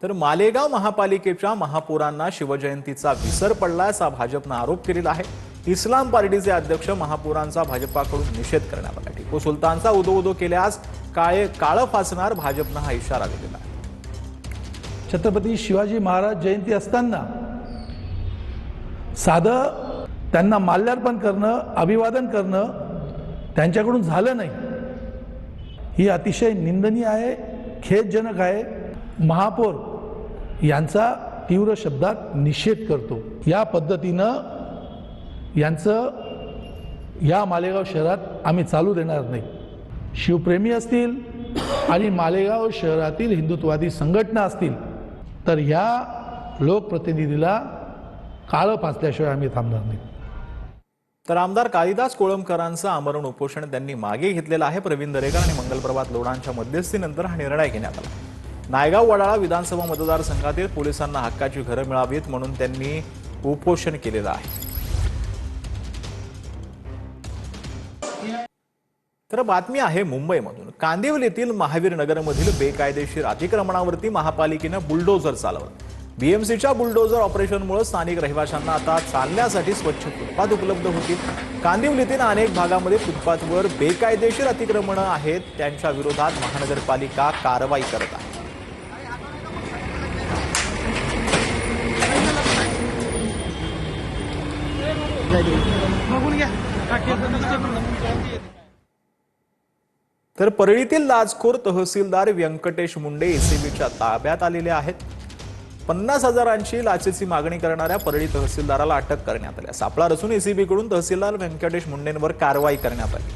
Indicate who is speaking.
Speaker 1: तर मालेगाव महापालिकेच्या महापौरांना शिवजयंतीचा विसर पडला असा भाजपनं आरोप केलेला आहे। इस्लाम पार्टीचे अध्यक्ष महापौरांचा भाजपाकडून निषेध करण्यात आला। टिपू सुलतानचा उदो केल्यास काळं फासणार भाजपनं हा इशारा दिलेला आहे।
Speaker 2: छत्रपती शिवाजी महाराज जयंती असताना साधं त्यांना माल्यार्पण करणं, अभिवादन करणं त्यांच्याकडून झालं नाही, ही अतिशय निंदनीय आहे, खेदजनक आहे। महापौर यांचा तीव्र शब्दात निषेध करतो। या पद्धतीनं यांचं या मालेगाव शहरात आम्ही चालू देणार नाही। शिवप्रेमी असतील आणि मालेगाव शहरातील हिंदुत्ववादी संघटना असतील तर या लोकप्रतिनिधीला काळं फासल्याशिवाय आम्ही थांबणार नाही।
Speaker 1: तर आमदार कालिदास कोळंबकरांचं आमरण उपोषण त्यांनी मागे घेतलेलं आहे। प्रवीण दरेकर आणि मंगलप्रभात लोढांच्या मध्यस्थीनंतर हा निर्णय घेण्यात आला। नायगाव वडाळा विधानसभा मतदारसंघातील पोलिसांना हक्काची घरं मिळावीत म्हणून त्यांनी उपोषण केलेलं आहे। तर बातमी आहे मुंबईमधून। कांदिवलीतील महावीर नगरमधील बेकायदेशीर अतिक्रमणावरती महापालिकेनं बुलडोझर चालवलं। बीएमसीच्या बुलडोझर ऑपरेशनमुळे स्थानिक रहिवाशांना आता चालण्यासाठी स्वच्छ फुटपाथ उपलब्ध होतील। कांदिवलीतील अनेक भागामध्ये फुटपाथवर बेकायदेशीर अतिक्रमणं आहेत, त्यांच्या विरोधात महानगरपालिका कारवाई करत आहे। तर परळीतील लाचखोर तहसीलदार व्यंकटेश मुंडे एसीबीच्या ताब्यात आलेले आहेत। 50,000ची लाचेची मागणी करणाऱ्या परळी तहसीलदाराला अटक करण्यात आली। सापळा रचून एसीबीकडून तहसीलदार व्यंकटेश मुंडेंवर कारवाई करण्यात आली।